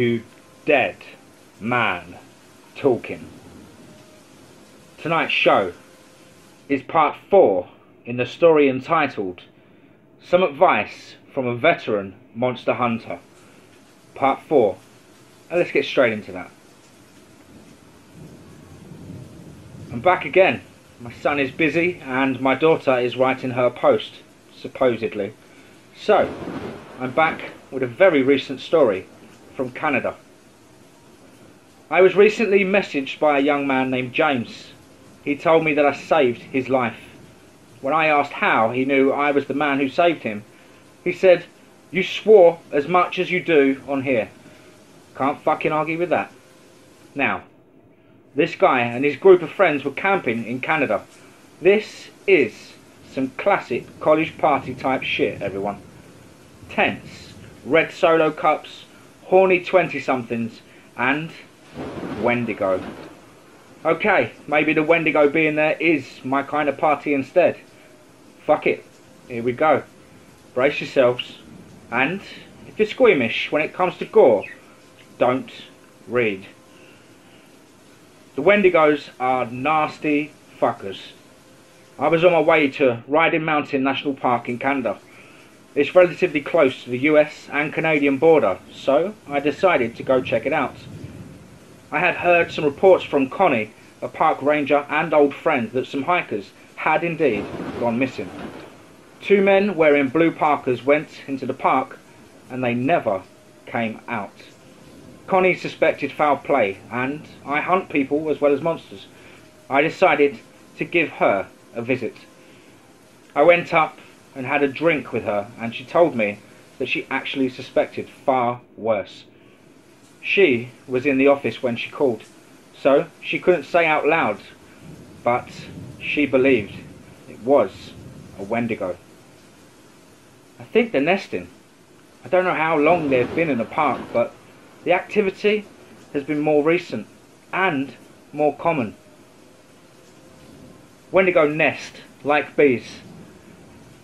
to Dead Man Talking. Tonight's show is part 4 in the story entitled Some Advice from a Veteran Monster Hunter. Part 4. And let's get straight into that. I'm back again. My son is busy and my daughter is writing her post, supposedly. So, I'm back with a very recent story from Canada. I was recently messaged by a young man named James. He told me that I saved his life. When I asked how he knew I was the man who saved him, he said, "You swore as much as you do on here." Can't fucking argue with that. Now, this guy and his group of friends were camping in Canada. This is some classic college party type shit, everyone. Tents, red solo cups, horny 20-somethings, and Wendigo. Okay, maybe the Wendigo being there is my kind of party instead. Fuck it, here we go. Brace yourselves, and if you're squeamish when it comes to gore, don't read. The Wendigos are nasty fuckers. I was on my way to Riding Mountain National Park in Canada. It's relatively close to the US and Canadian border, so I decided to go check it out. I had heard some reports from Connie, a park ranger and old friend, that some hikers had indeed gone missing. 2 men wearing blue parkas went into the park and they never came out. Connie suspected foul play, and I hunt people as well as monsters. I decided to give her a visit. I went up and had a drink with her, and she told me that she actually suspected far worse. She was in the office when she called, so she couldn't say out loud, but she believed it was a Wendigo. I think they're nesting. I don't know how long they've been in the park, but the activity has been more recent and more common. Wendigo nest like bees.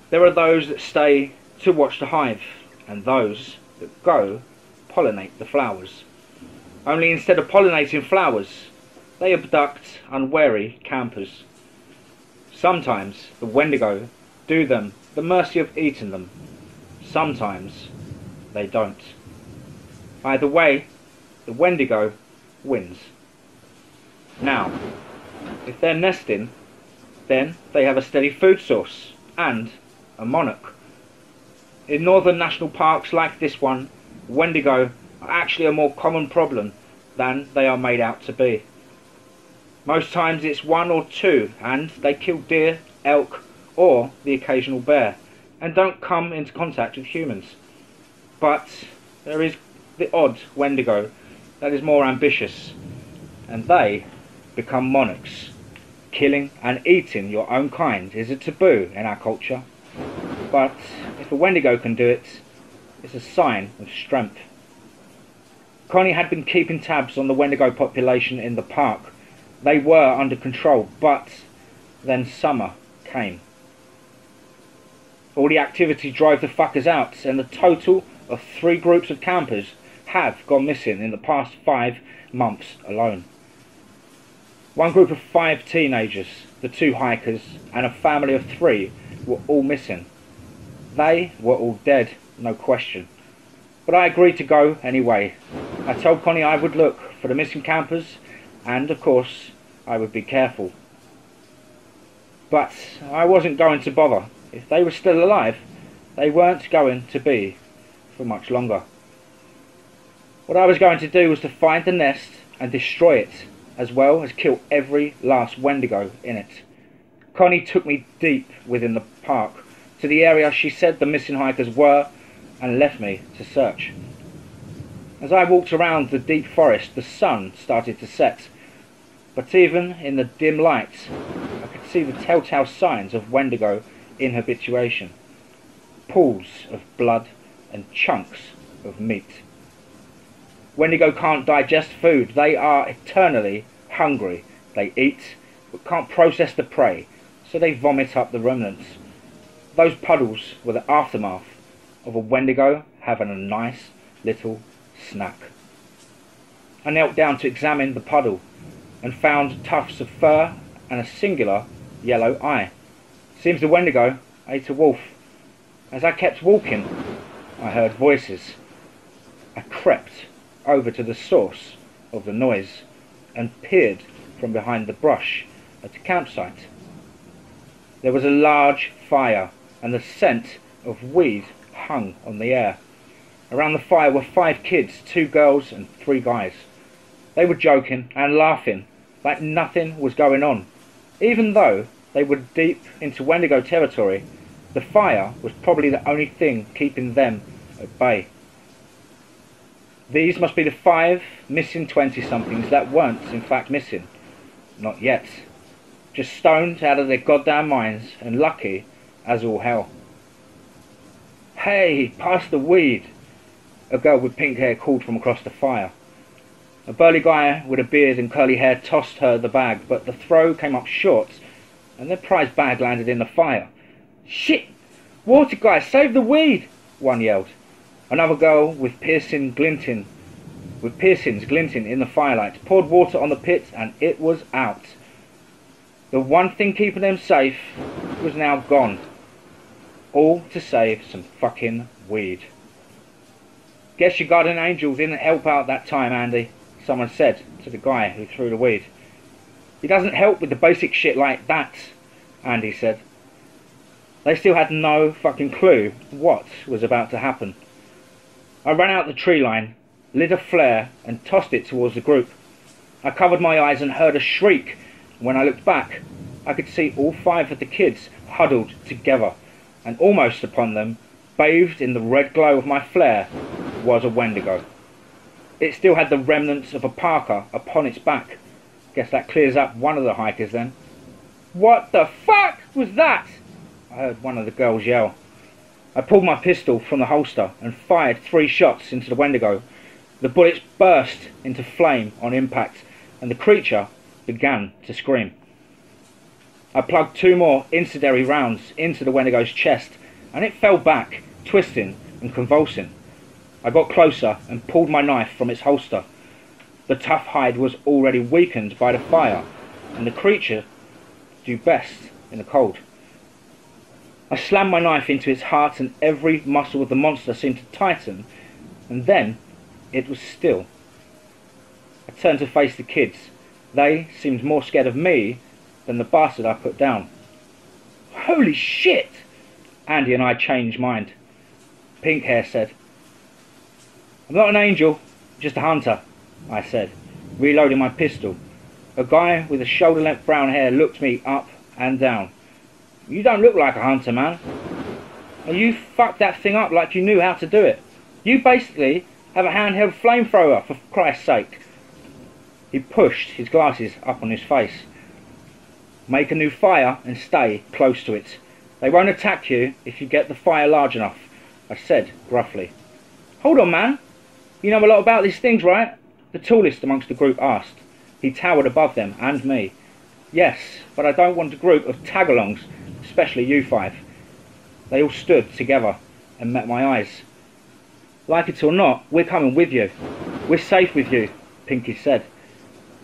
There are those that stay to watch the hive, and those that go pollinate the flowers. Only instead of pollinating flowers, they abduct unwary campers. Sometimes the Wendigo do them the mercy of eating them. Sometimes they don't. Either way, the Wendigo wins. Now, if they're nesting, then they have a steady food source and a monarch. In northern national parks like this one, Wendigo are actually a more common problem than they are made out to be. Most times it's 1 or 2, and they kill deer, elk, or the occasional bear, and don't come into contact with humans. But there is the odd Wendigo that is more ambitious, and they become monarchs. Killing and eating your own kind is a taboo in our culture, but if a Wendigo can do it, it's a sign of strength. Connie had been keeping tabs on the Wendigo population in the park. They were under control, but then summer came. All the activity drove the fuckers out, and a total of 3 groups of campers have gone missing in the past 5 months alone. One group of 5 teenagers, the 2 hikers, and a family of 3 were all missing. They were all dead, no question. But I agreed to go anyway. I told Connie I would look for the missing campers, and of course I would be careful. But I wasn't going to bother. If they were still alive, they weren't going to be for much longer. What I was going to do was to find the nest and destroy it, as well as kill every last Wendigo in it. Connie took me deep within the park, to the area she said the missing hikers were, and left me to search. As I walked around the deep forest, the sun started to set, but even in the dim light, I could see the telltale signs of Wendigo inhabituation. Pools of blood and chunks of meat. Wendigo can't digest food. They are eternally hungry. They eat, but can't process the prey, so they vomit up the remnants. Those puddles were the aftermath of a Wendigo having a nice little snack. I knelt down to examine the puddle and found tufts of fur and a singular yellow eye. Seems the Wendigo ate a wolf. As I kept walking, I heard voices. I crept over to the source of the noise and peered from behind the brush at the campsite. There was a large fire and the scent of weed hung on the air. Around the fire were 5 kids, 2 girls and 3 guys. They were joking and laughing like nothing was going on. Even though they were deep into Wendigo territory, the fire was probably the only thing keeping them at bay. These must be the 5 missing 20-somethings that weren't in fact missing. Not yet. Just stoned out of their goddamn minds and lucky as all hell. "Hey, pass the weed," a girl with pink hair called from across the fire. A burly guy with a beard and curly hair tossed her the bag, but the throw came up short and their prize bag landed in the fire. "Shit! Water guy, save the weed!" one yelled. Another girl with piercings glinting in the firelight poured water on the pit and it was out. The one thing keeping them safe was now gone. All to save some fucking weed. "Guess your guardian angel didn't help out that time, Andy," someone said to the guy who threw the weed. "He doesn't help with the basic shit like that," Andy said. They still had no fucking clue what was about to happen. I ran out the tree line, lit a flare and tossed it towards the group. I covered my eyes and heard a shriek. When I looked back, I could see all 5 of the kids huddled together, and almost upon them, bathed in the red glow of my flare, was a Wendigo. It still had the remnants of a parka upon its back. Guess that clears up one of the hikers then. "What the fuck was that?" I heard one of the girls yell. I pulled my pistol from the holster and fired 3 shots into the Wendigo. The bullets burst into flame on impact, and the creature began to scream. I plugged 2 more incendiary rounds into the Wendigo's chest, and it fell back, twisting and convulsing. I got closer and pulled my knife from its holster. The tough hide was already weakened by the fire, and the creature do best in the cold. I slammed my knife into its heart and every muscle of the monster seemed to tighten, and then it was still. I turned to face the kids. They seemed more scared of me than the bastard I put down. "Holy shit!" Andy and I changed mind. Pink hair said, "I'm not an angel, just a hunter," I said, reloading my pistol. A guy with a shoulder-length brown hair looked me up and down. "You don't look like a hunter, man. And you fucked that thing up like you knew how to do it. You basically have a handheld flamethrower, for Christ's sake." He pushed his glasses up on his face. "Make a new fire and stay close to it. They won't attack you if you get the fire large enough," I said gruffly. "Hold on, man. You know a lot about these things, right?" the tallest amongst the group asked. He towered above them and me. "Yes, but I don't want a group of tag-alongs, especially you 5. They all stood together and met my eyes. "Like it or not, we're coming with you. We're safe with you," Pinky said.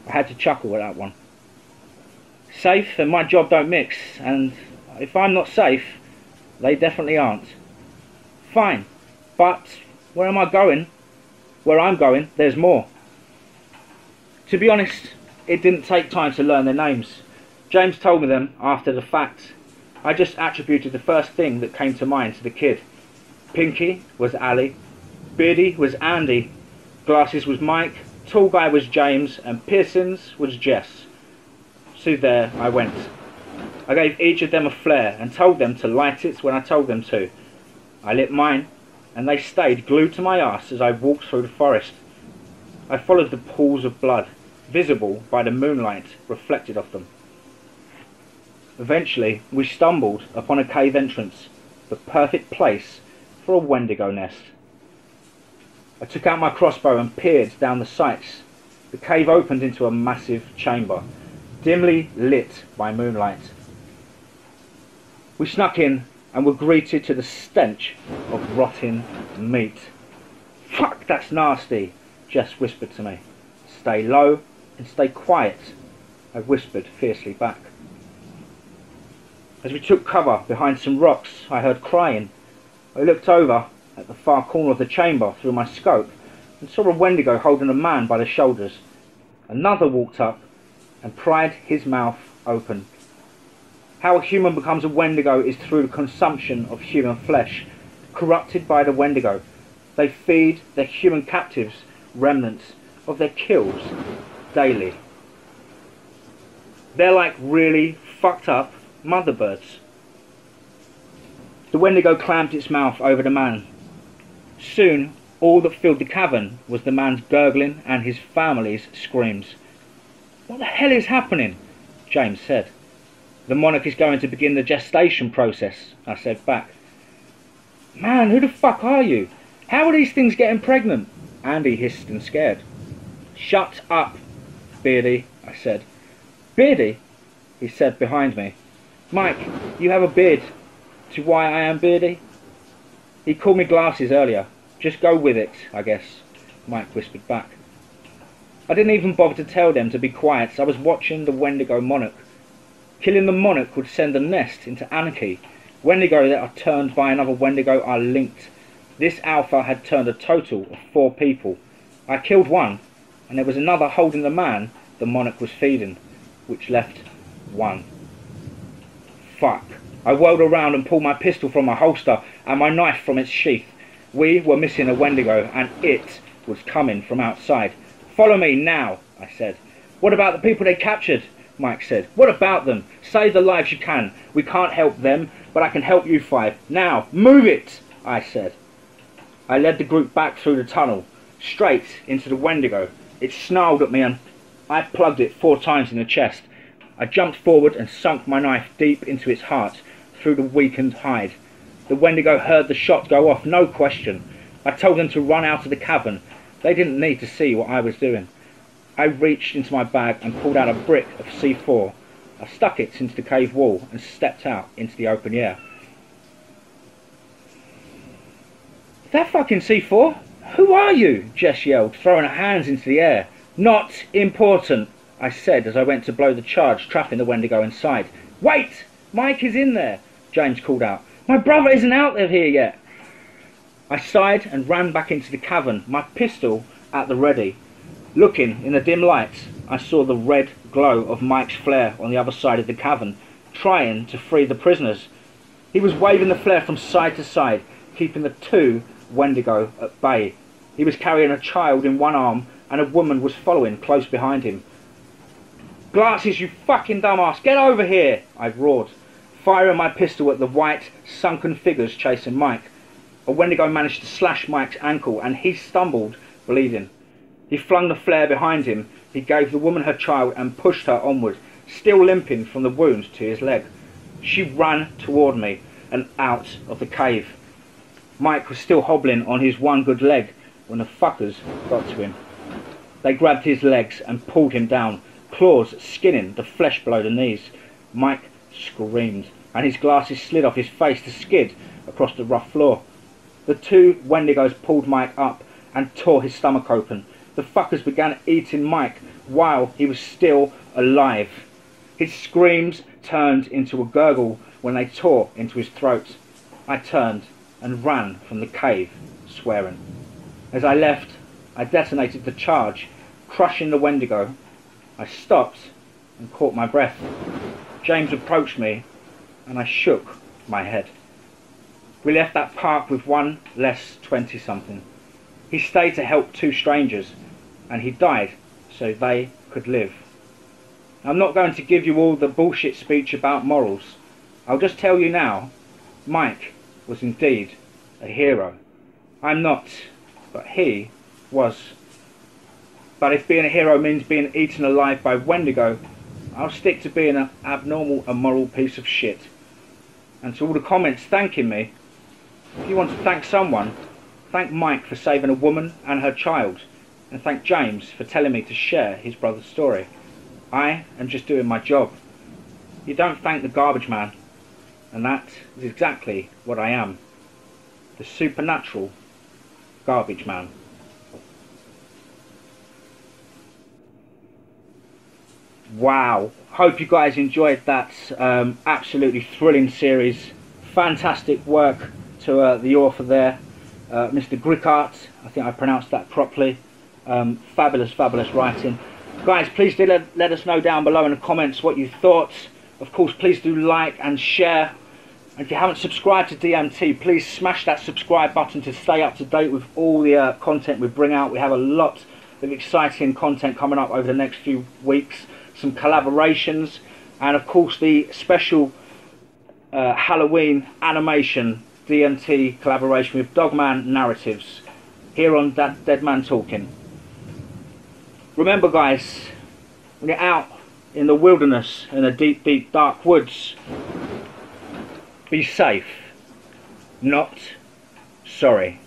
I had to chuckle at that one. Safe and my job don't mix, and if I'm not safe, they definitely aren't. "Fine, but where am I going?" "Where I'm going, there's more." To be honest, it didn't take time to learn their names. James told me them after the fact. I just attributed the first thing that came to mind to the kid. Pinky was Ali, Beardy was Andy, Glasses was Mike, Tall Guy was James, and Pearsons was Jess. So there I went. I gave each of them a flare and told them to light it when I told them to. I lit mine, and they stayed glued to my ass as I walked through the forest. I followed the pools of blood, visible by the moonlight reflected off them. Eventually we stumbled upon a cave entrance, the perfect place for a Wendigo nest. I took out my crossbow and peered down the sights. The cave opened into a massive chamber, dimly lit by moonlight. We snuck in and were greeted to the stench of rotting meat. "Fuck, that's nasty," Jess whispered to me. Stay low and stay quiet, I whispered fiercely back. As we took cover behind some rocks, I heard crying. I looked over at the far corner of the chamber through my scope and saw a Wendigo holding a man by the shoulders. Another walked up and pried his mouth open. How a human becomes a Wendigo is through the consumption of human flesh. Corrupted by the Wendigo, they feed their human captives remnants of their kills daily. They're like really fucked up mother birds. The Wendigo clamped its mouth over the man. Soon, all that filled the cavern was the man's gurgling and his family's screams. "What the hell is happening?" James said. "The monarch is going to begin the gestation process," I said back. "Man, who the fuck are you? How are these things getting pregnant?" Andy hissed and scared. "Shut up, Beardy," I said. "Beardy?" he said behind me. "Mike, you have a beard to why I am Beardy?" "He called me glasses earlier. Just go with it, I guess," Mike whispered back. I didn't even bother to tell them to be quiet. I was watching the Wendigo monarch. Killing the monarch would send the nest into anarchy. Wendigo that are turned by another Wendigo are linked. This alpha had turned a total of 4 people. I killed one, and there was another holding the man the monarch was feeding, which left 1. Fuck. I whirled around and pulled my pistol from my holster and my knife from its sheath. We were missing a Wendigo, and it was coming from outside. "Follow me now," I said. "What about the people they captured?" Mike said. "What about them? Save the lives you can. We can't help them, but I can help you 5. Now, move it," I said. I led the group back through the tunnel, straight into the Wendigo. It snarled at me and I plugged it 4 times in the chest. I jumped forward and sunk my knife deep into its heart, through the weakened hide. The Wendigo heard the shot go off, no question. I told them to run out of the cavern. They didn't need to see what I was doing. I reached into my bag and pulled out a brick of C4. I stuck it into the cave wall and stepped out into the open air. "That fucking C4? Who are you?" Jess yelled, throwing her hands into the air. "Not important," I said as I went to blow the charge, trapping the Wendigo inside. "Wait! Mike is in there," James called out. "My brother isn't out of here yet." I sighed and ran back into the cavern, my pistol at the ready. Looking in the dim light, I saw the red glow of Mike's flare on the other side of the cavern, trying to free the prisoners. He was waving the flare from side to side, keeping the 2 Wendigo at bay. He was carrying a child in one arm, and a woman was following close behind him. "Glasses, you fucking dumbass, get over here!" I roared, firing my pistol at the white, sunken figures chasing Mike. A Wendigo managed to slash Mike's ankle, and he stumbled, bleeding. He flung the flare behind him. He gave the woman her child and pushed her onward, still limping from the wound to his leg. She ran toward me and out of the cave. Mike was still hobbling on his one good leg when the fuckers got to him. They grabbed his legs and pulled him down, claws skinning the flesh below the knees. Mike screamed, and his glasses slid off his face to skid across the rough floor. The 2 Wendigos pulled Mike up and tore his stomach open. The fuckers began eating Mike while he was still alive. His screams turned into a gurgle when they tore into his throat. I turned and ran from the cave, swearing. As I left, I detonated the charge, crushing the Wendigo. I stopped and caught my breath. James approached me and I shook my head. We left that park with one less 20-something. He stayed to help 2 strangers, and he died so they could live. I'm not going to give you all the bullshit speech about morals. I'll just tell you now, Mike was indeed a hero. I'm not, but he was. But if being a hero means being eaten alive by Wendigo, I'll stick to being an abnormal, immoral piece of shit. And to all the comments thanking me, if you want to thank someone, thank Mike for saving a woman and her child, and thank James for telling me to share his brother's story. I am just doing my job. You don't thank the garbage man, and that is exactly what I am. The supernatural garbage man. Wow, hope you guys enjoyed that absolutely thrilling series. Fantastic work to the author there, Mr. Grickart. I think I pronounced that properly. Fabulous writing. Guys, please do let us know down below in the comments what you thought. Of course, please do like and share. And if you haven't subscribed to DMT, please smash that subscribe button to stay up to date with all the content we bring out. We have a lot of exciting content coming up over the next few weeks. Some collaborations, and of course the special Halloween animation DMT collaboration with Dogman Narratives here on That Dead Man Talking. Remember guys, when you're out in the wilderness, in the deep dark woods, be safe, not sorry.